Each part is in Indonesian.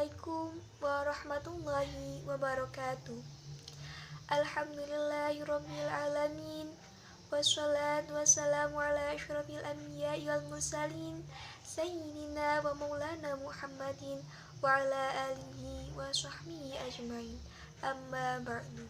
Assalamualaikum warahmatullahi wabarakatuh. Alhamdulillahirabbil alamin. Wassalatu wassalamu ala asyrafil anbiya'i wal mursalin sayyidina wa maulana Muhammadin wa ala alihi wa sahbihi ajmain. Amma ba'du.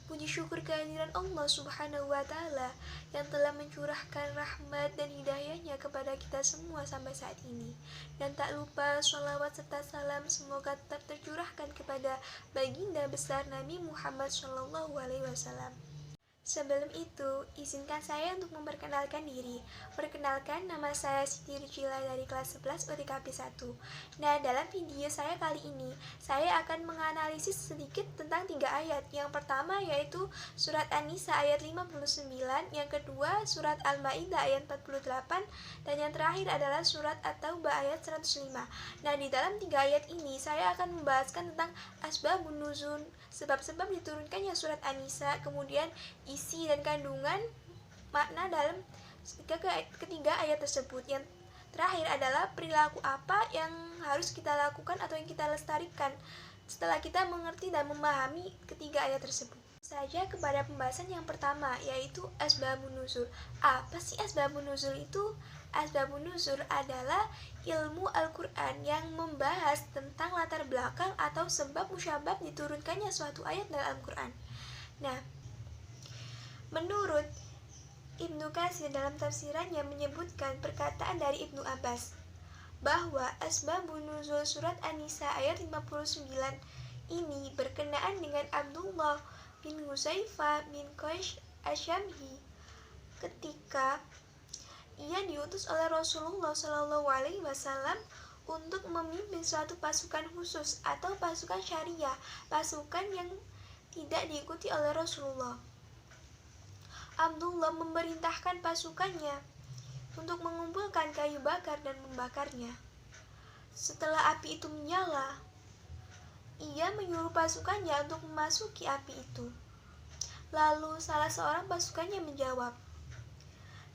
Puji syukur kehadiran Allah Subhanahu wa Ta'ala yang telah mencurahkan rahmat dan hidayahnya kepada kita semua sampai saat ini. Dan tak lupa sholawat serta salam semoga tetap tercurahkan kepada baginda besar Nabi Muhammad SAW. Sebelum itu, izinkan saya untuk memperkenalkan diri. Perkenalkan, nama saya Siti Rucila dari kelas 11 UTKP 1. Nah, dalam video saya kali ini, saya akan menganalisis sedikit tentang 3 ayat. Yang pertama yaitu surat An-Nisa ayat 59, yang kedua surat Al-Maidah ayat 48, dan yang terakhir adalah surat At-Taubah ayat 105. Nah, di dalam 3 ayat ini, saya akan membahaskan tentang asbabun nuzul, sebab-sebab diturunkannya surat An-Nisa, kemudian isi dan kandungan makna dalam ketiga ayat tersebut. Yang terakhir adalah perilaku apa yang harus kita lakukan atau yang kita lestarikan setelah kita mengerti dan memahami ketiga ayat tersebut. Saja kepada pembahasan yang pertama, yaitu asbabun nuzul. Apa sih asbabun nuzul itu? Asbabun nuzul adalah ilmu Al-Quran yang membahas tentang latar belakang atau sebab musyabab diturunkannya suatu ayat dalam Al-Quran. Nah, menurut Ibnu Katsir dalam tafsirannya menyebutkan perkataan dari Ibnu Abbas bahwa asbabun nuzul surat An-Nisa ayat 59 ini berkenaan dengan Abdullah bin Huzaifah bin Qais Asyamhi ketika ia diutus oleh Rasulullah SAW untuk memimpin suatu pasukan khusus atau pasukan syariah, pasukan yang tidak diikuti oleh Rasulullah. Abdullah memerintahkan pasukannya untuk mengumpulkan kayu bakar dan membakarnya. Setelah api itu menyala, ia menyuruh pasukannya untuk memasuki api itu. Lalu salah seorang pasukannya menjawab,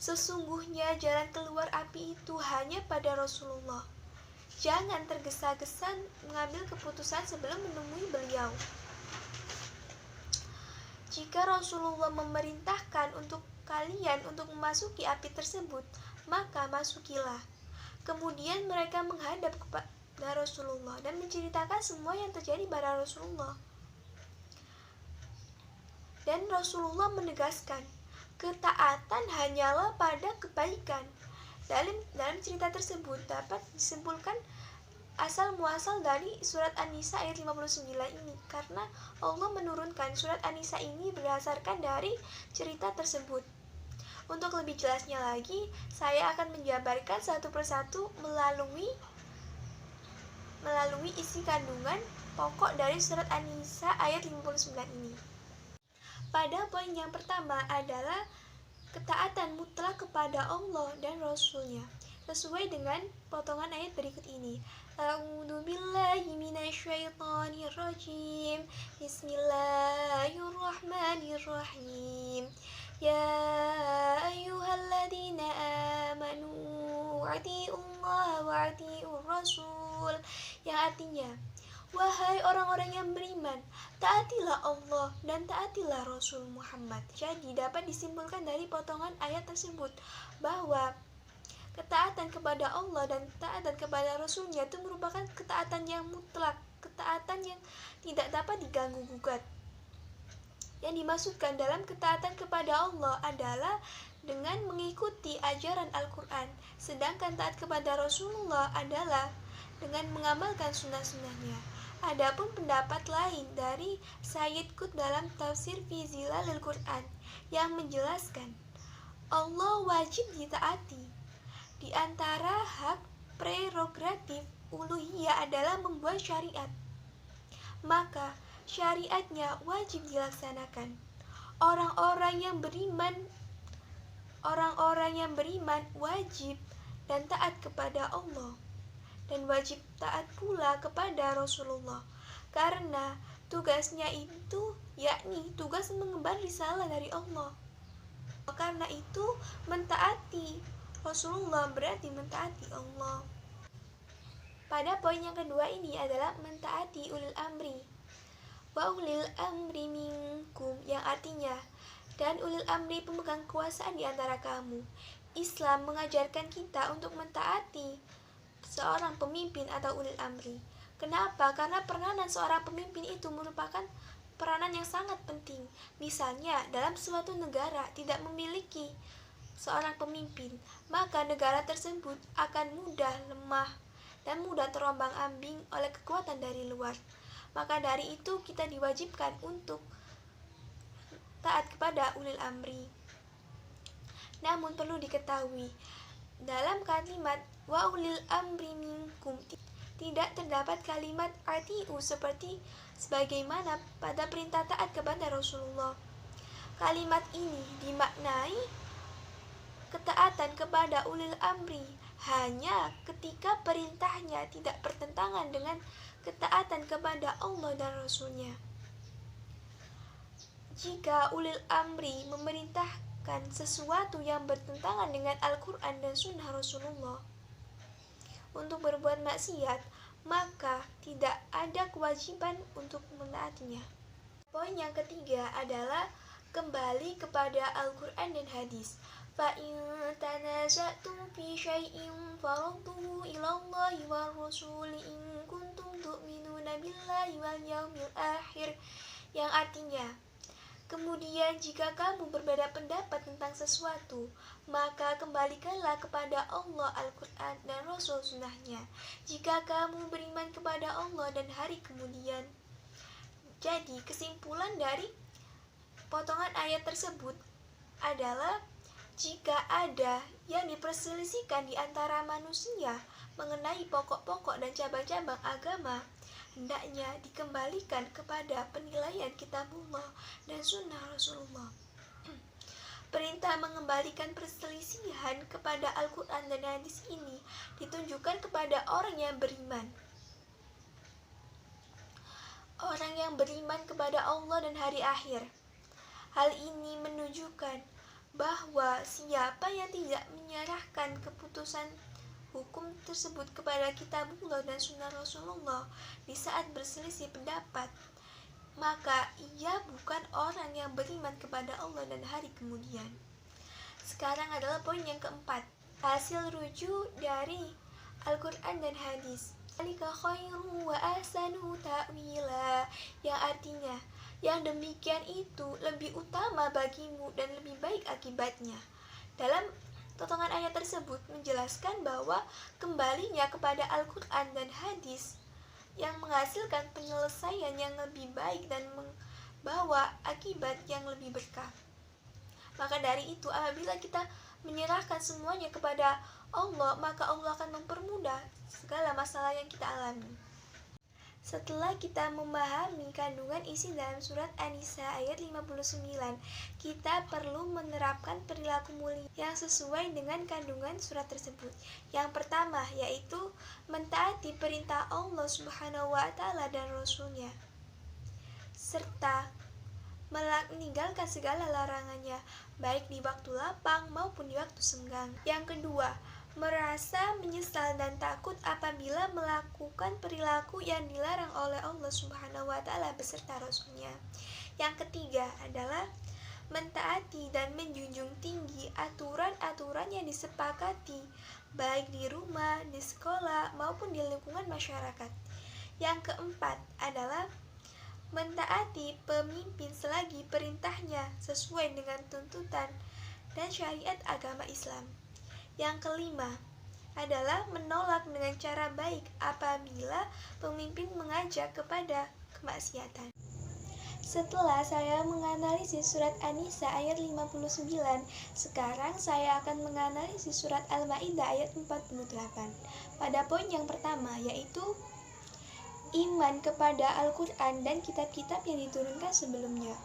"Sesungguhnya jalan keluar api itu hanya pada Rasulullah. Jangan tergesa-gesa mengambil keputusan sebelum menemui beliau. Jika Rasulullah memerintahkan untuk kalian untuk memasuki api tersebut, maka masukilah." Kemudian mereka menghadap kepada Rasulullah dan menceritakan semua yang terjadi pada Rasulullah. Dan Rasulullah menegaskan, ketaatan hanyalah pada kebaikan. Dalam cerita tersebut dapat disimpulkan asal muasal dari surat An-Nisa ayat 59 ini, karena Allah menurunkan surat An-Nisa ini berdasarkan dari cerita tersebut. Untuk lebih jelasnya lagi, saya akan menjabarkan satu persatu melalui isi kandungan pokok dari surat An-Nisa ayat 59 ini. Pada poin yang pertama adalah ketaatan mutlak kepada Allah dan Rasul-Nya, sesuai dengan potongan ayat berikut ini. A'udzu billahi minasyaitonir rajim. Bismillahirrahmanirrahim. Ya ayyuhalladzina amanu atiiullaha wa atiiur rasul. Yang artinya, wahai orang-orang yang beriman, taatilah Allah dan taatilah Rasul Muhammad. Jadi dapat disimpulkan dari potongan ayat tersebut bahwa ketaatan kepada Allah dan ketaatan kepada Rasulnya itu merupakan ketaatan yang mutlak, ketaatan yang tidak dapat diganggu-gugat. Yang dimaksudkan dalam ketaatan kepada Allah adalah dengan mengikuti ajaran Al-Quran, sedangkan taat kepada Rasulullah adalah dengan mengamalkan sunnah-sunnahnya. Adapun pendapat lain dari Sayyid Qutb dalam tafsir fi Zilalil Quran yang menjelaskan Allah wajib ditaati. Di antara hak prerogatif uluhiyah adalah membuat syariat, maka syariatnya wajib dilaksanakan. Orang-orang yang beriman wajib dan taat kepada Allah, dan wajib taat pula kepada Rasulullah, karena tugasnya itu yakni tugas mengemban risalah dari Allah. Karena itu mentaati Rasulullah berarti mentaati Allah. Pada poin yang kedua ini adalah mentaati ulil amri. Wa ulil amri minkum, yang artinya dan ulil amri pemegang kekuasaan di antara kamu. Islam mengajarkan kita untuk mentaati seorang pemimpin atau ulil amri. Kenapa? Karena peranan seorang pemimpin itu merupakan peranan yang sangat penting. Misalnya, dalam suatu negara tidak memiliki seorang pemimpin, maka negara tersebut akan mudah lemah dan mudah terombang-ambing oleh kekuatan dari luar. Maka dari itu kita diwajibkan untuk taat kepada ulil amri. Namun perlu diketahui, dalam kalimat wa ulil amri minkum tidak terdapat kalimat atiu seperti sebagaimana pada perintah taat kepada Rasulullah. Kalimat ini dimaknai ketaatan kepada ulil amri hanya ketika perintahnya tidak bertentangan dengan ketaatan kepada Allah dan Rasulnya. Jika ulil amri memerintahkan sesuatu yang bertentangan dengan Al-Quran dan Sunnah Rasulullah untuk berbuat maksiat, maka tidak ada kewajiban untuk menaatinya. Poin yang ketiga adalah kembali kepada Al-Quran dan hadis. فَإِن تَنَازَعْتُمْ فِي شَيْءٍ فَرُدُّوهُ إِلَى اللَّهِ وَالرَّسُولِ إِن كُنتُمْ تُؤْمِنُونَ بِاللَّهِ وَالْيَوْمِ الْآخِرِ, yang artinya, kemudian jika kamu berbeda pendapat tentang sesuatu, maka kembalikanlah kepada Allah Al-Quran dan Rasul Sunnahnya. Jika kamu beriman kepada Allah dan hari kemudian. Jadi kesimpulan dari potongan ayat tersebut adalah jika ada yang diperselisihkan di antara manusia mengenai pokok-pokok dan cabang-cabang agama, hendaknya dikembalikan kepada penilaian kitabullah dan sunnah Rasulullah. Perintah mengembalikan perselisihan kepada Al-Quran dan hadis ini ditunjukkan kepada orang yang beriman. Orang yang beriman kepada Allah dan hari akhir. Hal ini menunjukkan bahwa siapa yang tidak menyerahkan keputusan hukum tersebut kepada kitabullah dan sunnah Rasulullah di saat berselisih pendapat, maka ia bukan orang yang beriman kepada Allah dan hari kemudian. Sekarang adalah poin yang keempat, hasil rujuk dari Al-Quran dan hadis. Alika khairu wa ahsanu ta'wila, yang artinya yang demikian itu lebih utama bagimu dan lebih baik akibatnya. Dalam potongan ayat tersebut menjelaskan bahwa kembalinya kepada Al-Quran dan hadis yang menghasilkan penyelesaian yang lebih baik dan membawa akibat yang lebih berkah. Maka dari itu apabila kita menyerahkan semuanya kepada Allah, maka Allah akan mempermudah segala masalah yang kita alami. Setelah kita memahami kandungan isi dalam surat An-Nisa ayat 59, kita perlu menerapkan perilaku mulia yang sesuai dengan kandungan surat tersebut. Yang pertama yaitu mentaati perintah Allah Subhanahu wa Ta'ala dan Rasulnya, serta meninggalkan segala larangannya, baik di waktu lapang maupun di waktu senggang. Yang kedua, merasa menyesal dan takut apabila melakukan perilaku yang dilarang oleh Allah Subhanahu wa Ta'ala beserta Rasulnya. Yang ketiga adalah mentaati dan menjunjung tinggi aturan-aturan yang disepakati baik di rumah, di sekolah maupun di lingkungan masyarakat. Yang keempat adalah mentaati pemimpin selagi perintahnya sesuai dengan tuntutan dan syariat agama Islam. Yang kelima adalah menolak dengan cara baik apabila pemimpin mengajak kepada kemaksiatan. Setelah saya menganalisis surat An-Nisa ayat 59, sekarang saya akan menganalisis surat Al-Maidah ayat 48. Pada poin yang pertama yaitu iman kepada Al-Quran dan kitab-kitab yang diturunkan sebelumnya.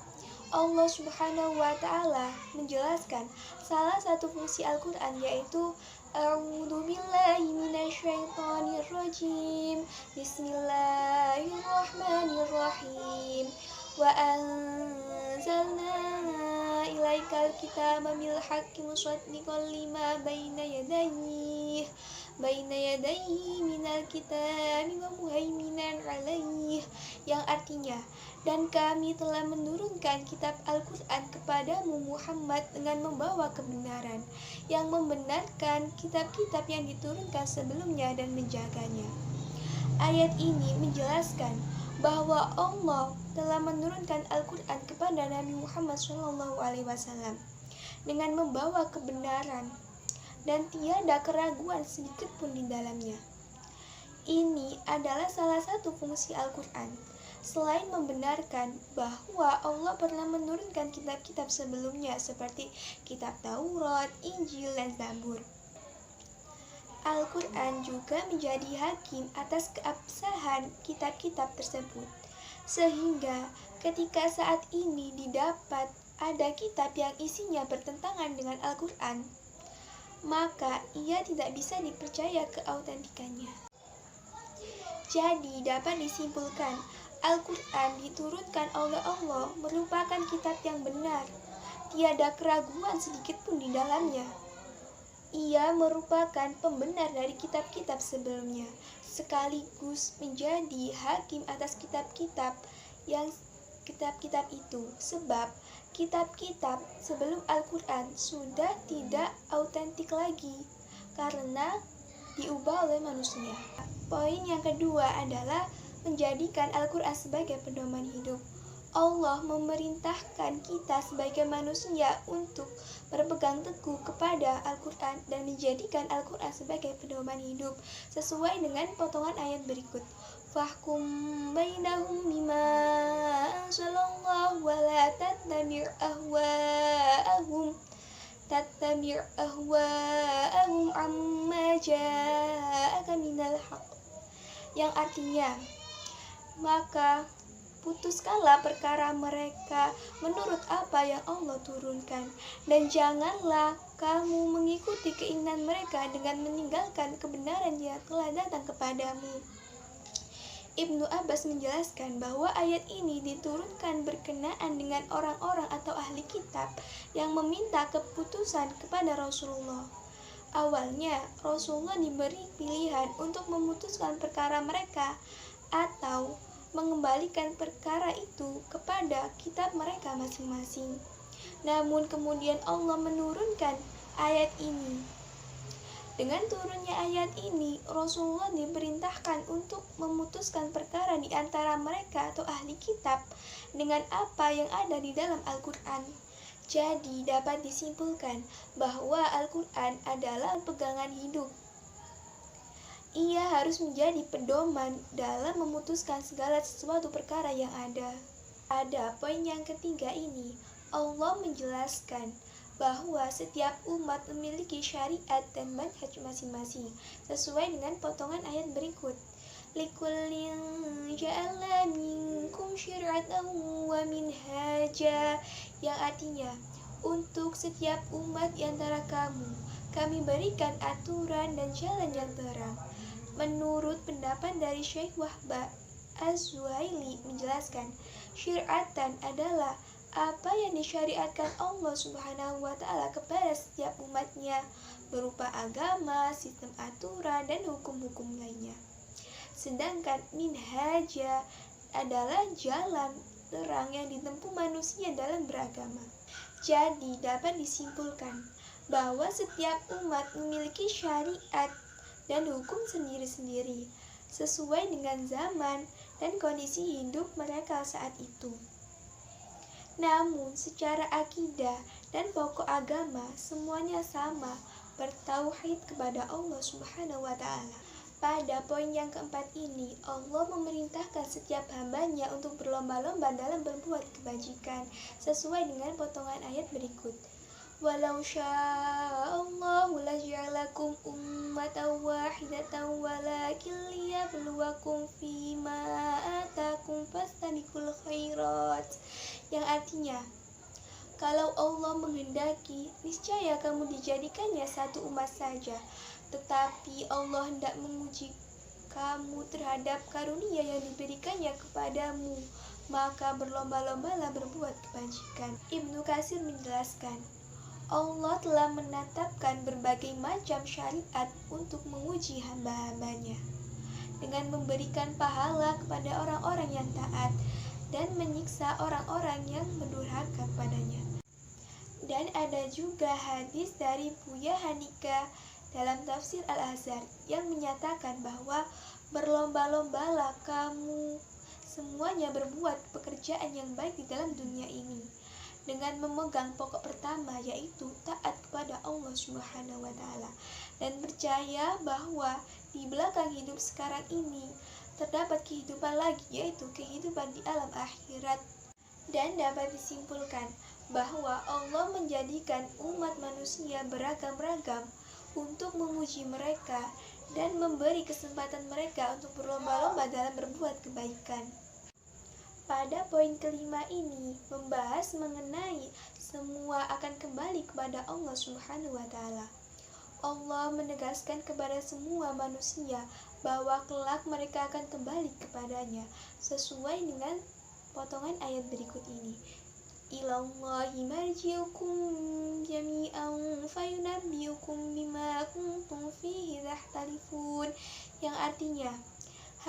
Allah Subhanahu wa Ta'ala menjelaskan salah satu fungsi Al-Quran yaitu A'udzu billahi minasyaitonir rajim. Bismillahirrahmanirrahim. Wa anzalna ilaikal kitaba bil haqqi musaddiqan lima baina yadayhi baina yadayhi minal kitabi wa muhaiminan alaih, yang artinya, dan kami telah menurunkan kitab Al-Quran kepadamu Muhammad dengan membawa kebenaran, yang membenarkan kitab-kitab yang diturunkan sebelumnya dan menjaganya. Ayat ini menjelaskan bahwa Allah telah menurunkan Al-Quran kepada Nabi Muhammad SAW dengan membawa kebenaran dan tiada keraguan sedikit pun di dalamnya. Ini adalah salah satu fungsi Al-Quran. Selain membenarkan bahwa Allah pernah menurunkan kitab-kitab sebelumnya seperti kitab Taurat, Injil, dan Zabur, Al-Quran juga menjadi hakim atas keabsahan kitab-kitab tersebut. Sehingga ketika saat ini didapat ada kitab yang isinya bertentangan dengan Al-Quran, maka ia tidak bisa dipercaya keautentikannya. Jadi dapat disimpulkan, Al-Quran diturunkan oleh Allah merupakan kitab yang benar, tiada keraguan sedikit pun di dalamnya. Ia merupakan pembenar dari kitab-kitab sebelumnya, sekaligus menjadi hakim atas kitab-kitab itu, sebab kitab-kitab sebelum Al-Quran sudah tidak autentik lagi karena diubah oleh manusia. Poin yang kedua adalah menjadikan Al-Quran sebagai pedoman hidup. Allah memerintahkan kita sebagai manusia untuk berpegang teguh kepada Al-Quran dan menjadikan Al-Quran sebagai pedoman hidup sesuai dengan potongan ayat berikut. Fahkum bainahum bima anzalallahu wa la tattabi' ahwa'ahum amma ja'aka minal haqq, yang artinya, maka putuskanlah perkara mereka menurut apa yang Allah turunkan, dan janganlah kamu mengikuti keinginan mereka dengan meninggalkan kebenaran yang telah datang kepadamu. Ibnu Abbas menjelaskan bahwa ayat ini diturunkan berkenaan dengan orang-orang atau ahli kitab yang meminta keputusan kepada Rasulullah. Awalnya, Rasulullah diberi pilihan untuk memutuskan perkara mereka atau mengembalikan perkara itu kepada kitab mereka masing-masing. Namun kemudian Allah menurunkan ayat ini. Dengan turunnya ayat ini, Rasulullah diperintahkan untuk memutuskan perkara di antara mereka atau ahli kitab dengan apa yang ada di dalam Al-Quran. Jadi dapat disimpulkan bahwa Al-Quran adalah pegangan hidup. Ia harus menjadi pedoman dalam memutuskan segala sesuatu perkara yang ada. Pada poin yang ketiga ini, Allah menjelaskan bahwa setiap umat memiliki syariat dan manhaj masing-masing sesuai dengan potongan ayat berikut. Likullin ja'alna minkum syir'atan wa minhaja, yang artinya, untuk setiap umat di antara kamu, kami berikan aturan dan jalan yang terang. Menurut pendapat dari Syekh Wahbah Az-Zuhaili menjelaskan, syir'atan adalah apa yang disyariatkan Allah Subhanahu wa Ta'ala kepada setiap umatnya berupa agama, sistem aturan, dan hukum-hukum lainnya. Sedangkan minhaja adalah jalan terang yang ditempuh manusia dalam beragama. Jadi dapat disimpulkan bahwa setiap umat memiliki syariat dan hukum sendiri-sendiri sesuai dengan zaman dan kondisi hidup mereka saat itu. Namun secara akidah dan pokok agama semuanya sama, bertauhid kepada Allah Subhanahu wa Ta'ala. Pada poin yang keempat ini, Allah memerintahkan setiap hambanya untuk berlomba-lomba dalam berbuat kebajikan sesuai dengan potongan ayat berikut. Walau sya'allahu laja'alakum ummatan wahidatan walakin liyabluwakum fima atakum fastabiqul khairat, yang artinya, kalau Allah menghendaki, niscaya kamu dijadikannya satu umat saja, tetapi Allah hendak menguji kamu terhadap karunia yang diberikannya kepadamu, maka berlomba-lombalah berbuat kebajikan. Ibnu Katsir menjelaskan, Allah telah menetapkan berbagai macam syariat untuk menguji hamba-hambanya dengan memberikan pahala kepada orang-orang yang taat dan menyiksa orang-orang yang berdurhaka kepadanya. Dan ada juga hadis dari Buya Hanika dalam tafsir Al-Azhar yang menyatakan bahwa berlomba-lombalah kamu semuanya berbuat pekerjaan yang baik di dalam dunia ini dengan memegang pokok pertama, yaitu taat kepada Allah Subhanahu wa Ta'ala, dan percaya bahwa di belakang hidup sekarang ini terdapat kehidupan lagi, yaitu kehidupan di alam akhirat. Dan dapat disimpulkan bahwa Allah menjadikan umat manusia beragam-ragam untuk menguji mereka dan memberi kesempatan mereka untuk berlomba-lomba dalam berbuat kebaikan. Pada poin kelima ini membahas mengenai semua akan kembali kepada Allah Subhanahu wa Ta'ala. Allah menegaskan kepada semua manusia bahwa kelak mereka akan kembali kepadanya sesuai dengan potongan ayat berikut ini. Ilallahi marji'ukum jami'an fayunabbi'ukum bima kuntum fihi tahtalifun, yang artinya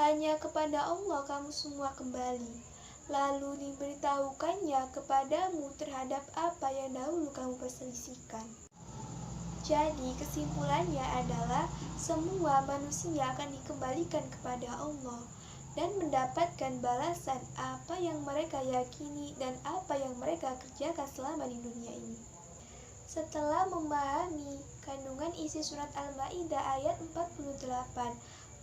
hanya kepada Allah kamu semua kembali, lalu diberitahukannya kepadamu terhadap apa yang dahulu kamu perselisihkan. Jadi kesimpulannya adalah semua manusia akan dikembalikan kepada Allah dan mendapatkan balasan apa yang mereka yakini dan apa yang mereka kerjakan selama di dunia ini. Setelah memahami kandungan isi surat Al-Maidah ayat 48,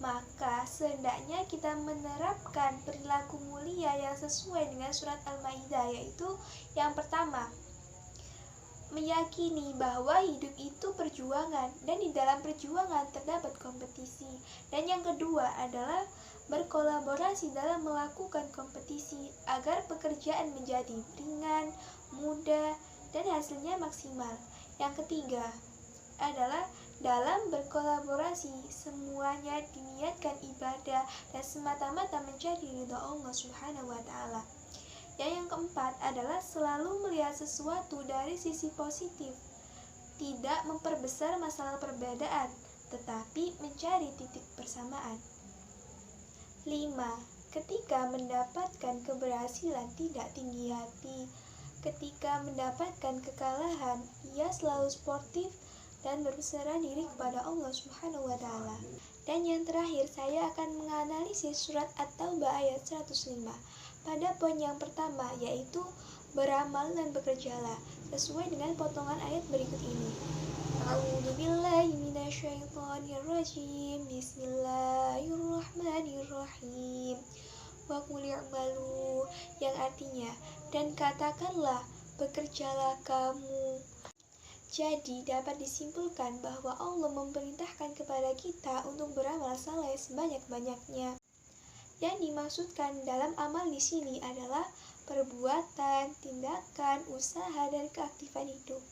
maka sehendaknya kita menerapkan perilaku mulia yang sesuai dengan surat Al-Maidah, yaitu yang pertama, meyakini bahwa hidup itu perjuangan dan di dalam perjuangan terdapat kompetisi. Dan yang kedua adalah berkolaborasi dalam melakukan kompetisi agar pekerjaan menjadi ringan, mudah, dan hasilnya maksimal. Yang ketiga adalah dalam berkolaborasi semuanya diniatkan ibadah dan semata-mata mencari ridha Allah Subhanahu wa Ta'ala. Yang keempat adalah selalu melihat sesuatu dari sisi positif, tidak memperbesar masalah perbedaan, tetapi mencari titik persamaan. 5. Ketika mendapatkan keberhasilan tidak tinggi hati. Ketika mendapatkan kekalahan, ia selalu sportif dan berserah diri kepada Allah Subhanahu wa Ta'ala. Dan yang terakhir, saya akan menganalisis surat At-Taubah ayat 105 pada poin yang pertama, yaitu beramal dan bekerjalah sesuai dengan potongan ayat berikut ini. A'udzubillahi minasyaitonirrajim. Bismillahirrahmanirrahim. Wa qul i'malu, yang artinya dan katakanlah bekerjalah kamu. Jadi dapat disimpulkan bahwa Allah memerintahkan kepada kita untuk beramal saleh sebanyak-banyaknya. Yang dimaksudkan dalam amal di sini adalah perbuatan, tindakan, usaha, dan keaktifan hidup.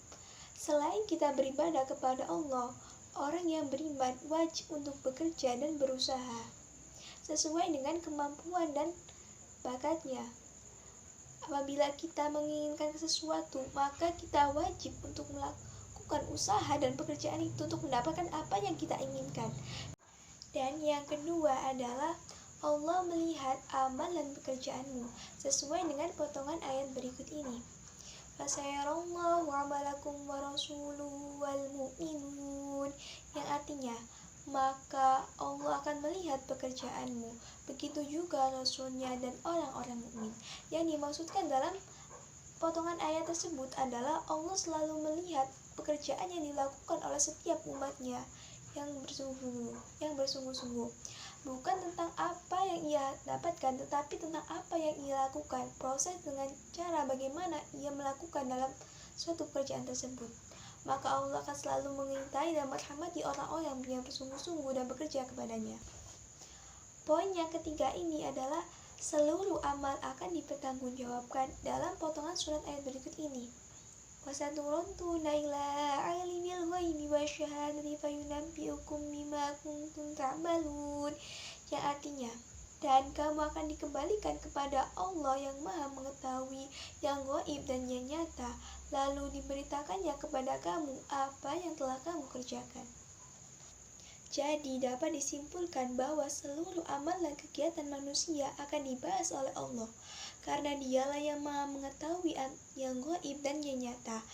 Selain kita beribadah kepada Allah, orang yang beriman wajib untuk bekerja dan berusaha sesuai dengan kemampuan dan bakatnya. Apabila kita menginginkan sesuatu, maka kita wajib untuk melakukan usaha dan pekerjaan itu untuk mendapatkan apa yang kita inginkan. Dan yang kedua adalah Allah melihat amal dan pekerjaanmu sesuai dengan potongan ayat berikut ini. Fasayarallahu amalakum wa rasuluhu wal mu'minun, yang artinya maka Allah akan melihat pekerjaanmu, begitu juga Rasulnya dan orang-orang mukmin. Yang dimaksudkan dalam potongan ayat tersebut adalah Allah selalu melihat pekerjaan yang dilakukan oleh setiap umatnya yang bersungguh-sungguh, bukan tentang apa yang ia dapatkan, tetapi tentang apa yang ia lakukan, proses dengan cara bagaimana ia melakukan dalam suatu pekerjaan tersebut. Maka Allah akan selalu mengintai dan merahmati orang-orang yang bersungguh-sungguh dan bekerja kepadanya. Poin yang ketiga ini adalah seluruh amal akan dipertanggungjawabkan dalam potongan surat ayat berikut ini. Wasaturuntuna ila alimil ghaibi wasyahadati fayunabbi'ukum bima kuntum ta'malun, yang artinya dan kamu akan dikembalikan kepada Allah yang Maha Mengetahui, yang gaib dan yang nyata, lalu diberitakannya kepada kamu apa yang telah kamu kerjakan. Jadi dapat disimpulkan bahwa seluruh amal dan kegiatan manusia akan dibahas oleh Allah, karena Dialah yang Maha Mengetahui yang gaib dan yang nyata.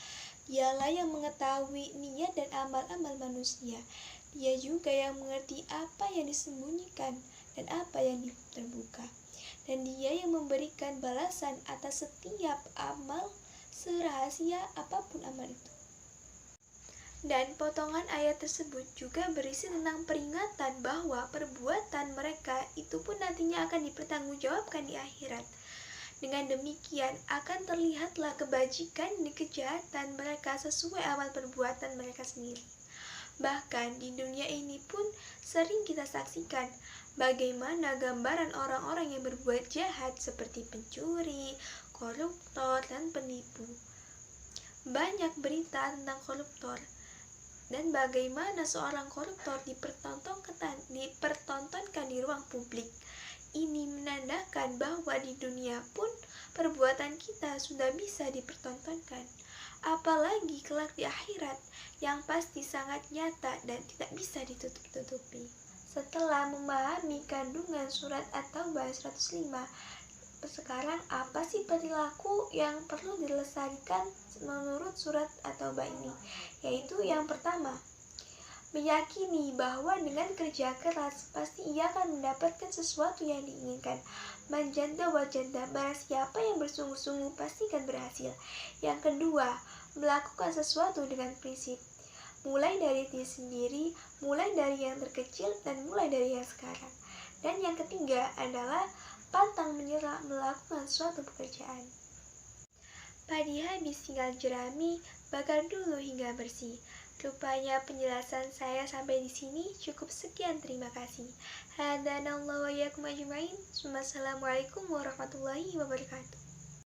Dialah yang mengetahui niat dan amal-amal manusia. Dia juga yang mengerti apa yang disembunyikan dan apa yang terbuka. Dan Dia yang memberikan balasan atas setiap amal serahasia apapun amal itu. Dan potongan ayat tersebut juga berisi tentang peringatan bahwa perbuatan mereka itu pun nantinya akan dipertanggungjawabkan di akhirat. Dengan demikian akan terlihatlah kebajikan dan kejahatan mereka sesuai amal perbuatan mereka sendiri. Bahkan di dunia ini pun sering kita saksikan bagaimana gambaran orang-orang yang berbuat jahat seperti pencuri, koruptor, dan penipu. Banyak berita tentang koruptor dan bagaimana seorang koruptor dipertontonkan di ruang publik. Ini menandakan bahwa di dunia pun perbuatan kita sudah bisa dipertontonkan, apalagi kelak di akhirat yang pasti sangat nyata dan tidak bisa ditutup-tutupi. Setelah memahami kandungan surat At-Taubah 105, sekarang apa sih perilaku yang perlu dilestarikan menurut surat At-Taubah ini? Yaitu yang pertama, meyakini bahwa dengan kerja keras pasti ia akan mendapatkan sesuatu yang diinginkan. Manjanda wajanda, barang siapa yang bersungguh-sungguh pasti akan berhasil. Yang kedua, melakukan sesuatu dengan prinsip, mulai dari diri sendiri, mulai dari yang terkecil, dan mulai dari yang sekarang. Dan yang ketiga adalah pantang menyerah melakukan suatu pekerjaan. Padi habis tinggal jerami, bakar dulu hingga bersih. Rupanya penjelasan saya sampai di sini cukup. Sekian, terima kasih. Hadanallahu wa iyyakum ajma'in. Wassalamualaikum warahmatullahi wabarakatuh.